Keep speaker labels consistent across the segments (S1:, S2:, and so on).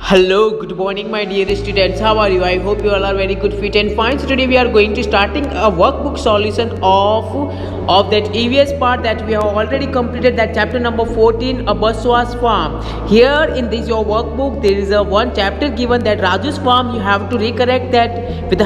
S1: Hello, good morning, my dear students. How are you? I hope you all are very good, fit, and fine. So today we are going to starting a workbook solution of that EVS part that we have already completed. That chapter number 14, a Baswa's farm. Here in this your workbook, there is a one chapter given that Raju's farm. You have to recorrect that with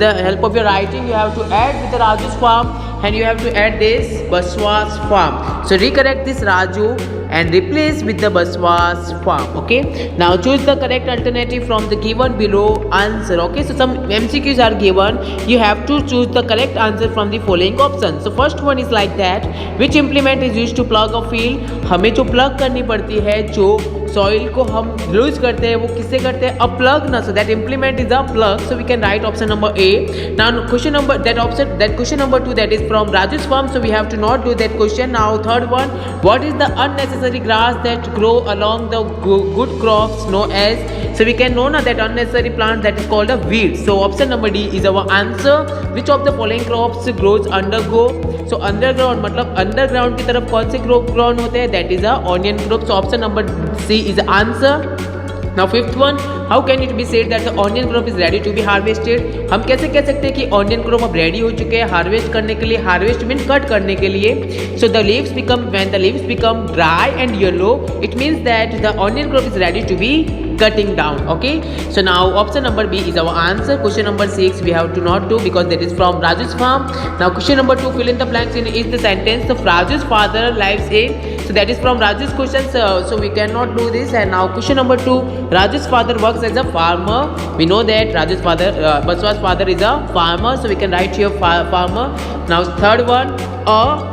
S1: the help of your writing. You have to add with the Raju's farm, and you have to add this Baswa's farm. So recorrect this Raju and replace with the Baswa's farm. Okay, now choose the correct alternative from the given below answer. Okay, so some MCQs are given. You have to choose the correct answer from the following options. So first one is like that, which implement is used to plug a field? हमें जो plug करनी पड़ती है, जो soil को हम loose करते हैं, वो किससे करते हैं? अ प्लग ना. So that implement is a plug. So we can write option number A. Now question number that question number 2 that is from Raju's farm. So we have to not do that question. Now third one, what is the unnecessary grass that grow along the good crops known as? So we can know now that unnecessary plant that is called a weed. So option number D is our answer. Which of the following crops grows undergo? So underground मतलब underground की तरफ कौन से crop grown होते हैं? That is a onion crop. So option number C is the answer. Now fifth one, how can it be said that the onion crop is ready to be harvested? हम कैसे कह सकते हैं कि onion crop अब ready हो चुके हैं हार्वेस्ट करने के लिए? हार्वेस्ट मीन कट करने के लिए. So the leaves become, when the leaves become dry and yellow, it means that the onion crop is ready to be cutting down. Okay, so now option number B is our answer. Question number 6 we have to not do because that is from Raju's farm. Now question number 2, fill in the blanks in is the sentence the Raju's father lives in. So that is from Raju's question, so we cannot do this. And now question number 2, Raju's father works as a farmer. We know that Raju's father, Baswa's father is a farmer, so we can write here farmer. Now third one,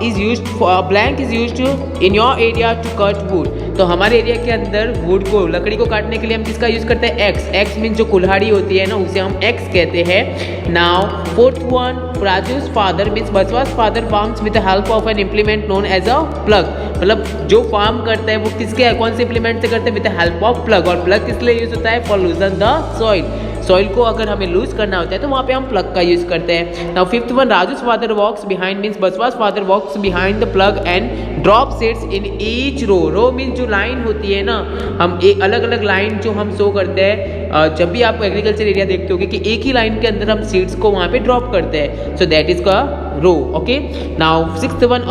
S1: is used for blank is used to in your area to cut wood. तो हमारे area के अंदर would को, लकड़ी को काटने के लिए हम किसका यूज करते हैं? एक्स. एक्स मीन जो कुल्हाड़ी होती है ना, उसे हम एक्स कहते हैं. Now fourth one, Raju's father means Basava's father farms with the help of an implement known as a plug. मतलब जो फार्म करता है वो किसके कौन से इम्प्लीमेंट से करते हैं? With the help of plug. और प्लग किस लिए यूज होता है? For लूजन the soil. सॉइल को अगर हमें लूज करना होता है तो वहाँ पे हम प्लग का यूज करते हैं. Now fifth one, Raju's father walks behind means Basava's father walks behind the plug and drop seeds in each row. Row means जो लाइन होती है ना, हम एक अलग अलग लाइन जो हम शो करते हैं. जब भी आप एग्रीकल्चर एरिया देखते होगे कि एक ही लाइन के अंदर हम सीड्स को वहाँ पे ड्रॉप करते हैं. सो दैट इज का row. Okay, now sixth one,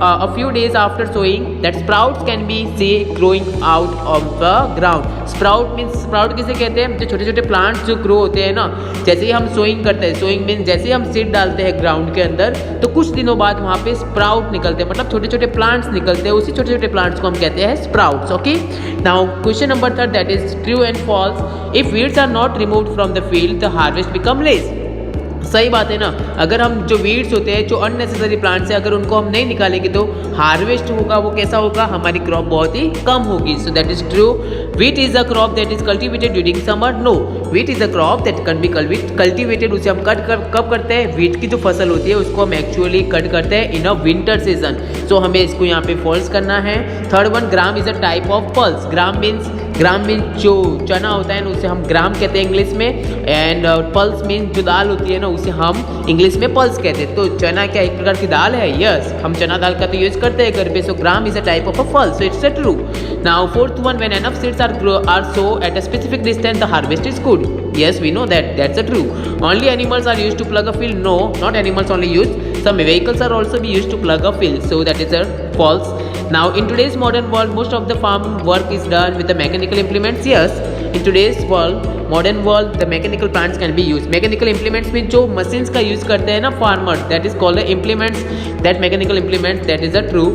S1: a few days after sowing that sprouts can be see growing out of the ground. Sprout means, sprout किसे कहते हैं? जो छोटे छोटे प्लांट्स जो ग्रो होते हैं ना, जैसे ही हम सोइंग करते हैं, सोइंग मीन्स जैसे ही हम सीड डालते हैं ग्राउंड के अंदर, तो कुछ दिनों बाद वहाँ पे स्प्राउट निकलते हैं, मतलब छोटे छोटे प्लांट्स निकलते हैं. उसी छोटे छोटे प्लांट्स को हम कहते हैं sprouts. Okay, now question number 3 that is true and false. If weeds are not removed from the field the harvest become less. सही बात है ना. अगर हम जो वीड्स होते हैं, जो अननेसेसरी प्लांट्स है, अगर उनको हम नहीं निकालेंगे तो हार्वेस्ट होगा वो कैसा होगा? हमारी क्रॉप बहुत ही कम होगी. So that is true. Wheat is a crop that is cultivated during summer. No, wheat is a crop that can be cultivated. उसे हम कब करते हैं? वीट की जो फसल होती है उसको हम एक्चुअली कट करते हैं इन अ विंटर सीजन. सो हमें इसको यहाँ पे फॉल्स करना है. Third one, gram is a type of pulse. Gram means जो चना होता है ना, उसे हम ग्राम कहते हैं इंग्लिश में. एंड पल्स मीन्स जो दाल होती है ना, उसे हम इंग्लिश में पल्स कहते हैं. तो चना क्या एक प्रकार की दाल है? यस, हम चना दाल का तो यूज करते हैं घर पे. So gram is a type of a pulse. So it's a true. Now fourth one, when enough seeds are sown at a specific distance the harvest is good. Yes, we know that's a true. Only animals are used to plug a field. No, not animals only used. Some vehicles are also be used to plug a field. So that is a false. Now in today's modern world, most of the farm work is done with the mechanical implements. Yes, in today's modern world, the mechanical plants can be used. Mechanical implements means जो machines का use करते हैं ना farmers, that is called the implements. That mechanical implements, that is a true.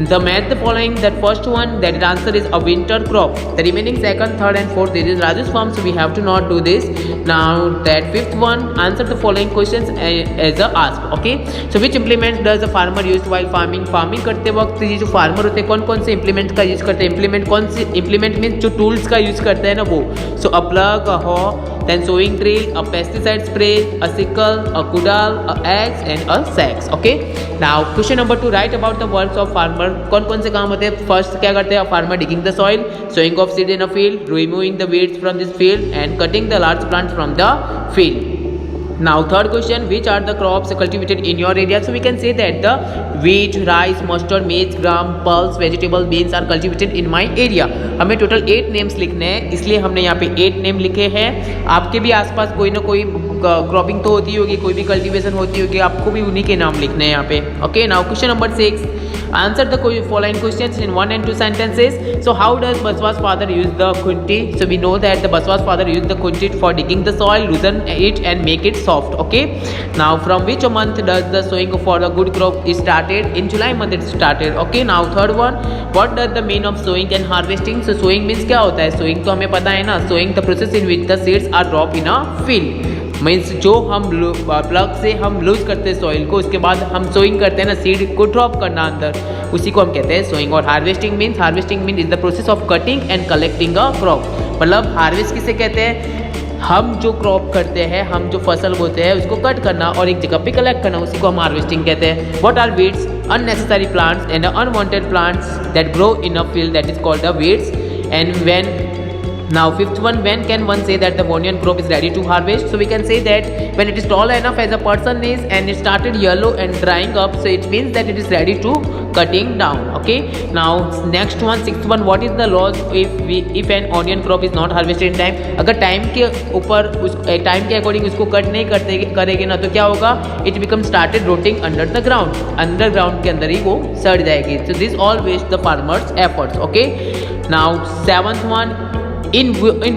S1: The match the following. That first one, that answer is a winter crop. The remaining second, third and fourth, this is Raju's farm, so we have to not do this. Now that fifth one, answer the following questions as a ask. Okay, so which implement does a farmer use while farming? Farming करते वक्त ये जो farmer होते हैं कौन कौन से implement का यूज करते हैं? इम्प्लीमेंट कौन से? इम्प्लीमेंट मीन्स जो टूल्स का यूज करते हैं ना वो. सो अ प्लग, अ हॉ, then sowing drill, a pesticide spray, a sickle, a kudal, a axe and a sax. Okay, now question number 2, write about the works of farmer. कौन कौन से काम होते हैं? फर्स्ट क्या करते हैं? Farmer digging the soil, sowing of seed in a field, removing the weeds from this field and cutting the large plants from the field. Now third question, which are the crops cultivated in your area? So we can say that the wheat, rice, mustard, maize, gram, pulse, vegetable, beans are cultivated in my area. हमें total 8 names लिखने हैं, इसलिए हमने यहाँ पे 8 name लिखे हैं. आपके भी आसपास कोई ना कोई क्रॉपिंग तो होती होगी, कोई भी कल्टीवेशन होती होगी, आपको भी उन्हीं के नाम लिखने हैं यहाँ पे. Okay, now question number 6. Answer the following questions in 1 and 2 sentences. So how does Baswa's father use the khunti? So we know that the Baswa's father used the khunti for digging the soil, loosen it and make it soft. Okay. Now from which month does the sowing for the good crop is started? In July month it started. Okay. Now third one, what does the mean of sowing and harvesting? So sowing means क्या होता है? Sowing तो हमें पता है ना. Sowing the process in which the seeds are dropped in a field. Means जो हम प्लग से हम लूज करते हैं सॉइल को, उसके बाद हम सोइंग करते हैं ना, सीड को ड्रॉप करना अंदर, उसी को हम कहते हैं सोइंग. और harvesting means is the process of cutting and collecting a crop. मतलब हार्वेस्ट किसे कहते हैं? हम जो क्रॉप करते हैं, हम जो फसल बोते हैं उसको कट करना और एक जगह पे कलेक्ट करना, उसी को हम हार्वेस्टिंग कहते हैं. What are weeds? Unnecessary plants and unwanted plants that grow in a field, that is called the weeds. And when Now fifth one, when can one say that the onion crop is ready to harvest? So we can say that when it is tall enough as a person is and it started yellow and drying up, so it means that it is ready to cutting down. Okay. Now next one, sixth one, what is the laws if an onion crop is not harvested in time? अगर time के ऊपर time के according उसको cut नहीं करेंगे ना, तो क्या होगा? It become started rotting under the ground, underground के अंदर ही वो सड़ जाएगी. So this all waste the farmers efforts. Okay. Now seventh one, in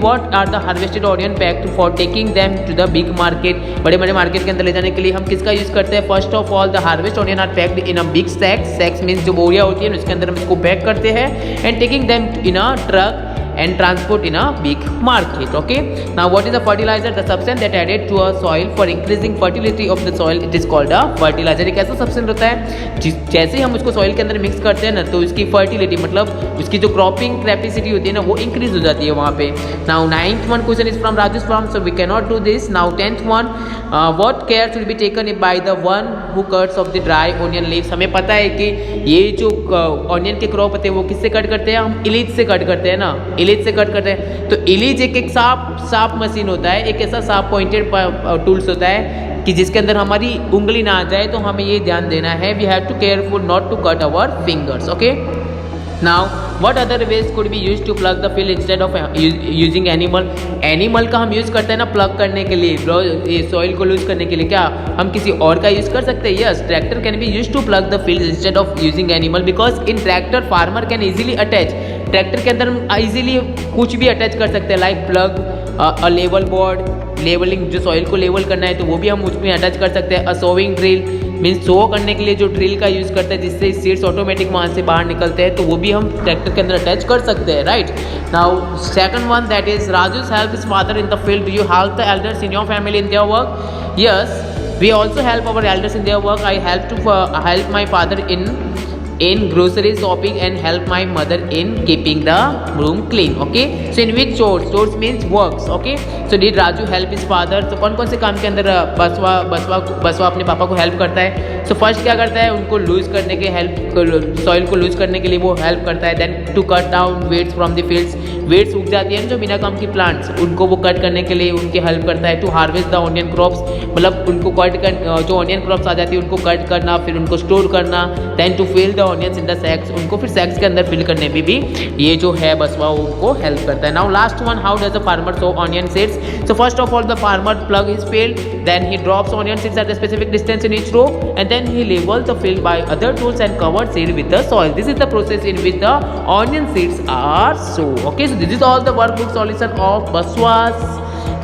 S1: what are the harvested onion packed for taking them to the big market? बड़े बड़े market के अंदर ले जाने के लिए हम किसका यूज़ करते हैं? First of all the harvest onion are packed in a big sacks means जो बोरिया होती है उसके अंदर हम इसको पैक करते हैं and taking them in a truck and transport in a big market. Okay. Now what is a fertilizer? The substance that added to a soil for increasing fertility of the soil, it is called a fertilizer. एक ऐसा substance होता है जैसे ही हम उसको soil के अंदर mix करते हैं ना, तो उसकी फर्टिलिटी मतलब उसकी जो क्रॉपिंग कैपेसिटी होती है ना, वो इंक्रीज हो जाती है वहाँ पे. Now ninth one question is from Rajesh farm, so we can not do this. Now tenth one, what care should be taken by the one who cuts off the dry onion leaves? हमें पता है कि ये जो onion के crop होते हैं वो किससे कट करते हैं? हम इलीज से कट करते हैं ना, इलीज से कट करते हैं. तो इलीज एक साफ मशीन होता है, एक ऐसा साफ पॉइंटेड टूल्स होता है कि जिसके अंदर हमारी उंगली ना आ जाए, तो हमें ये ध्यान देना है, we have to careful not to cut our fingers. Okay. Now what other ways could be use to plough the field instead of using animal का हम यूज़ करते हैं ना प्लग करने के लिए, ये सॉइल को लूज करने के लिए. क्या हम किसी और का यूज़ कर सकते हैं? Yes, tractor can be use to plough the field instead of using animal, because in tractor farmer can easily attach. Tractor के अंदर हम ईजिली कुछ भी अटैच कर सकते हैं, like plough, a level board, levelling जो सॉइल को लेवल करना है तो वो भी हम उसमें अटैच कर सकते हैं. अ सोविंग ड्रिल मीन्स सो करने के लिए जो ड्रिल का यूज़ करते हैं जिससे सीड्स ऑटोमेटिक वहाँ से बाहर निकलते हैं, तो वो भी हम ट्रैक्टर के अंदर अटैच कर सकते हैं. Right. Now second one, that is Raju's help his father in the field. Do you help the elders in your family in their work? Yes, we also help our elders in their work. I help my father in grocery shopping and help my mother in keeping the room clean. Okay. So in which chores means works. Okay. So did Raju help his father? तो कौन कौन से काम के अंदर बसवा अपने पापा को हेल्प करता है? सो फर्स्ट क्या करता है? उनको लूज करने के सॉइल को लूज करने के लिए वो हेल्प करता है. Then to cut down weeds from the fields, weeds उग जाती है जो बिना काम की प्लांट्स, उनको वो कट करने के लिए उनकी हेल्प करता है. To harvest the onion crops, मतलब उनको कट कर जो ऑनियन क्रॉप्स आ जाती है उनको कट करना, फिर उनको स्टोर करना. Then to fill the onions in the sacks, उनको फिर सैक्स के अंदर फिल करने में भी ये जो है बसवा उनको हेल्प करता है. Now last one, how does the farmer sow onion seeds? So first of all the farmer plough his field, then he drops onion seeds at a specific distance in each row and then he levels the field by other tools and covered seed with the soil. This is the process in which the onion seeds are sown. Okay, so this is all the workbook solution of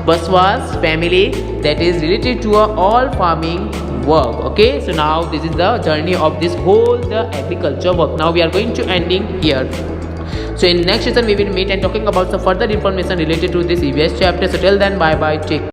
S1: Baswa's family that is related to all farming work. Okay, so now this is the journey of this whole the agriculture work. Now we are going to ending here. So in next session we will meet and talking about some further information related to this EVS chapter. So till then, bye bye, take care.